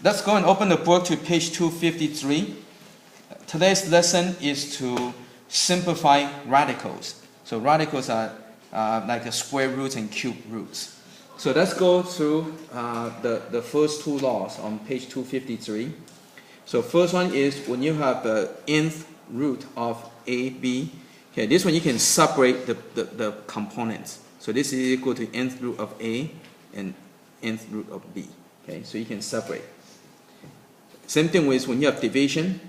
let's go and open the book to page 253. Today's lesson is to simplify radicals. So radicals are like the square roots and cube roots. So let's go through the first two laws on page 253. So first one is when you have the nth root of a, b, okay, this one you can separate the components. So this is equal to nth root of a and nth root of b. Okay, so you can separate. Same thing with when you have division.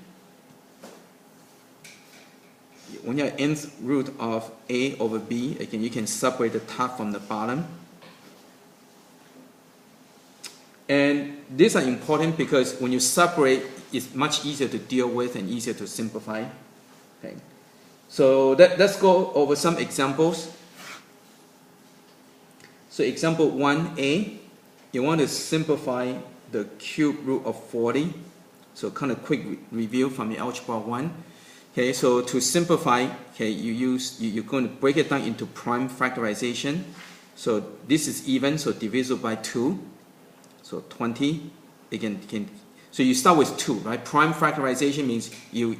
When you have nth root of a over b, again, you can separate the top from the bottom. And these are important because when you separate, it's much easier to deal with and easier to simplify. Okay. So let's go over some examples. So example 1a, you want to simplify the cube root of 40. So kind of quick review from the Algebra 1. Okay, so to simplify, okay, you're going to break it down into prime factorization. So this is even, so divisible by 2. So 20. Again, so you start with 2, right? Prime factorization means you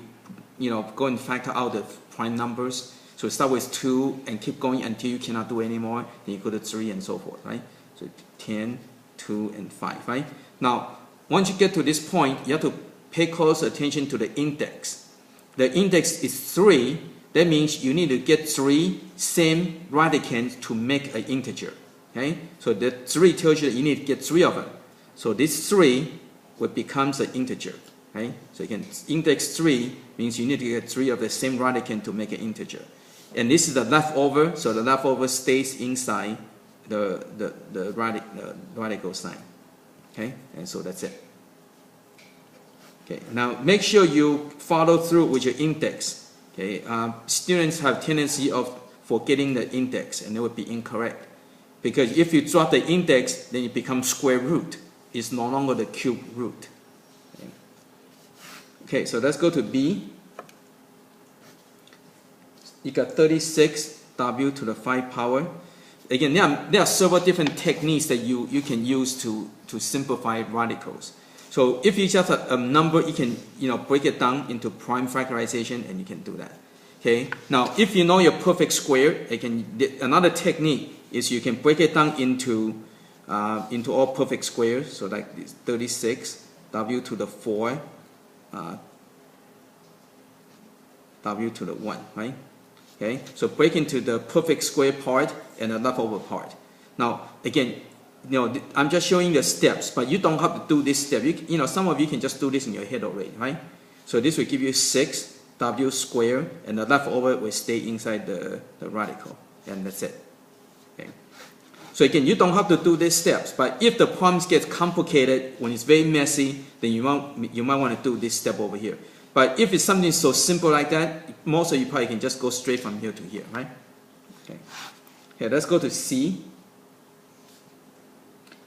go and factor out the prime numbers. So start with 2 and keep going until you cannot do anymore. Then you go to 3 and so forth, right? So 10, 2, and 5, right? Now, once you get to this point, you have to pay close attention to the index. The index is 3. That means you need to get 3 same radicands to make an integer. Okay? So the 3 tells you that you need to get 3 of them. So this 3 will becomes an integer. Okay? So again, index 3 means you need to get 3 of the same radicand to make an integer. And this is the leftover, so the leftover stays inside the radical sign. Okay? And so that's it. Okay, now make sure you follow through with your index. Okay, students have tendency of forgetting the index, and it would be incorrect. Because if you drop the index, then it becomes square root. It's no longer the cube root. Okay, so let's go to B. You got 36w to the 5 power. Again, there are several different techniques that you can use to simplify radicals. So if you just have a number, you can break it down into prime factorization, and you can do that. Okay. Now, if you know your perfect square, another technique is you can break it down into all perfect squares. So like this 36 w to the 4 w to the 1, right? Okay. So break into the perfect square part and the leftover part. Now, again, I'm just showing the steps, but you don't have to do this step. Some of you can just do this in your head already, right? So this will give you 6w squared, and the leftover will stay inside the radical, and that's it. Okay. So again, you don't have to do these steps, but if the problems get complicated, when it's very messy, then you might want to do this step over here. But if it's something so simple like that, most of you probably can just go straight from here to here, right? Okay. Okay, let's go to C.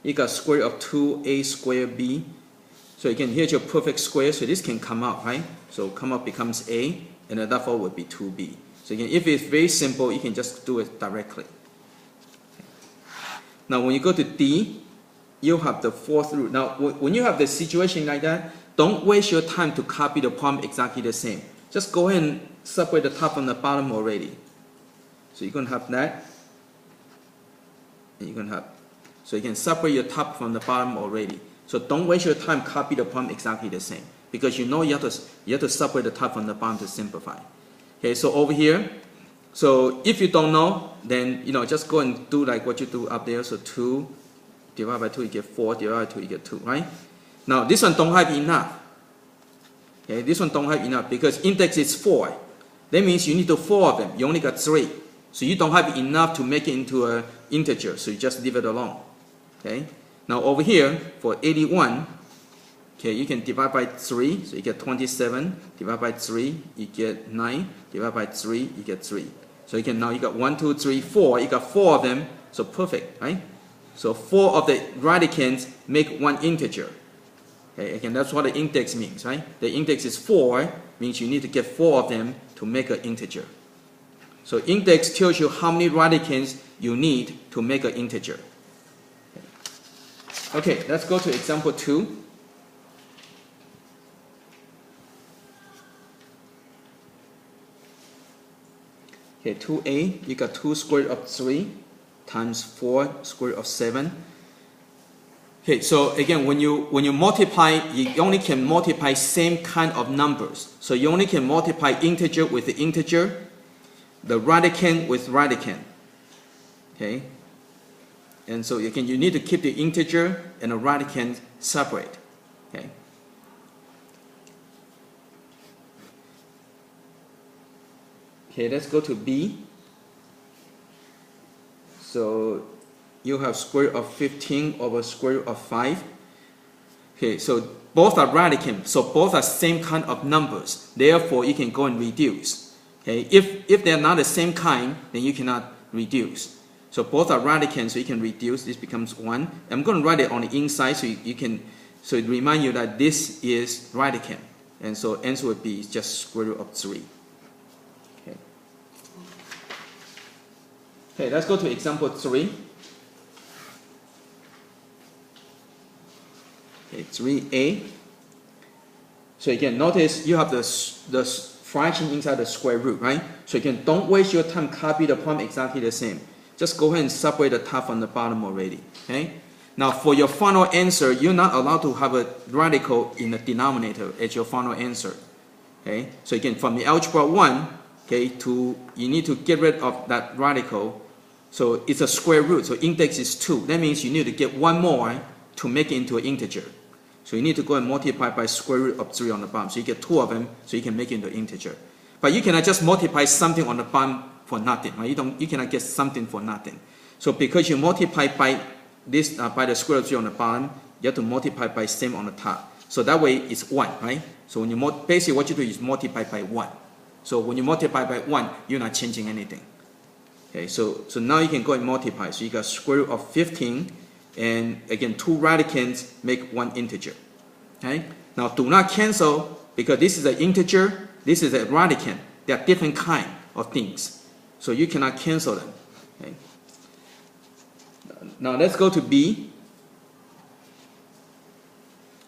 You got square root of 2a squared b. So again, here's your perfect square, so this can come out, right? So come out becomes a, and the leftover would be 2b. So again, if it's very simple, you can just do it directly. Now when you go to D, you have the 4th root. Now when you have the situation like that, don't waste your time to copy the problem exactly the same. Just go ahead and separate the top from the bottom already. So you're going to have that, and you're going to have. So you can separate your top from the bottom already. So don't waste your time copy the problem exactly the same, because you have to separate the top from the bottom to simplify. Okay, so over here, so if you don't know, then just go and do like what you do up there. So 2 divided by 2 you get 4, divided by 2 you get 2, right? Now this one don't have enough. Okay, this one don't have enough because index is 4. That means you need to 4 of them. You only got 3. So you don't have enough to make it into an integer, so you just leave it alone. Okay. Now over here for 81, okay, you can divide by 3, so you get 27. Divide by 3, you get 9. Divide by 3, you get 3. So now you got 1, 2, 3, 4. You got 4 of them, so perfect, right? So 4 of the radicands make one integer. Okay, again, that's what the index means, right? The index is 4, means you need to get 4 of them to make an integer. So index tells you how many radicands you need to make an integer. Okay, let's go to example 2. Okay, 2a, you got 2 square root of 3 times 4 square root of 7. Okay, so again, when you multiply, you only can multiply same kind of numbers. So you only can multiply integer with the integer, the radicand with radicand. Okay, and so again, you need to keep the integer and the radicand separate. Okay. Okay, let's go to B. So you have square root of 15 over square root of 5. Okay, so both are radicand, so both are same kind of numbers. Therefore, you can go and reduce. Okay, if they're not the same kind, then you cannot reduce. So both are radicand, so you can reduce. This becomes 1. I'm going to write it on the inside so you can, so it remind you that this is radicand. And so answer would be just square root of 3. Okay, let's go to example 3. Okay, 3a. So again, notice you have the fraction inside the square root, right? So again, don't waste your time copy the problem exactly the same. Just go ahead and separate the top from the bottom already. Okay? Now for your final answer, you're not allowed to have a radical in the denominator as your final answer. Okay? So again, from the algebra 1, okay, you need to get rid of that radical. So it's a square root, so index is 2. That means you need to get one more to make it into an integer. So you need to go and multiply by square root of 3 on the bottom. So you get 2 of them, so you can make it into an integer. But you cannot just multiply something on the bottom for nothing. Right? You cannot get something for nothing. So because you multiply by this by the square root of 3 on the bottom, you have to multiply by same on the top. So that way it's 1, right? So when you basically what you do is multiply by 1. So when you multiply by 1, you're not changing anything. Okay, so now you can go and multiply. So you got square root of 15, and again, 2 radicands make 1 integer. Okay? Now do not cancel, because this is an integer, this is a radicand. They are different kind of things. So you cannot cancel them. Okay? Now let's go to B.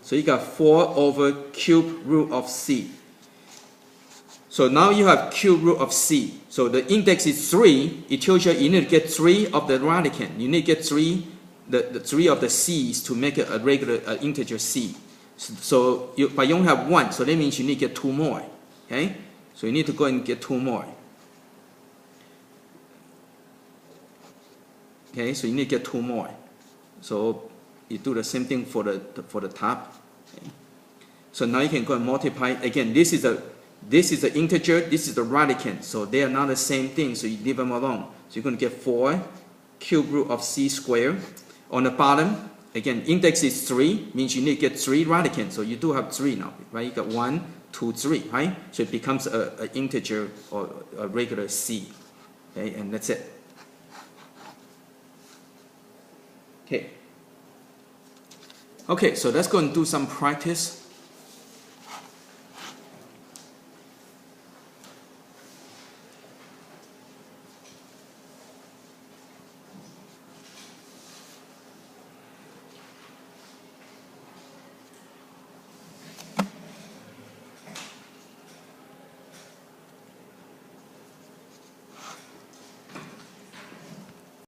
So you got 4 over cube root of C. So now you have cube root of C. So the index is 3. It tells you you need to get 3 of the radicand. You need to get 3, the 3 of the C's to make it a regular integer C. But you only have 1, so that means you need to get 2 more. Okay? So you need to go and get 2 more. Okay, so you need to get 2 more. So you do the same thing for the top. Okay? So now you can go and multiply. Again, this is the integer, this is the radicand. So they are not the same thing, so you leave them alone. So you're going to get 4 cube root of C squared. On the bottom, again, index is 3, means you need to get 3 radicands. So you do have 3 now, right? You got 1, 2, 3, right? So it becomes an integer or a regular C. Okay, and that's it. Okay. Okay, so let's go and do some practice.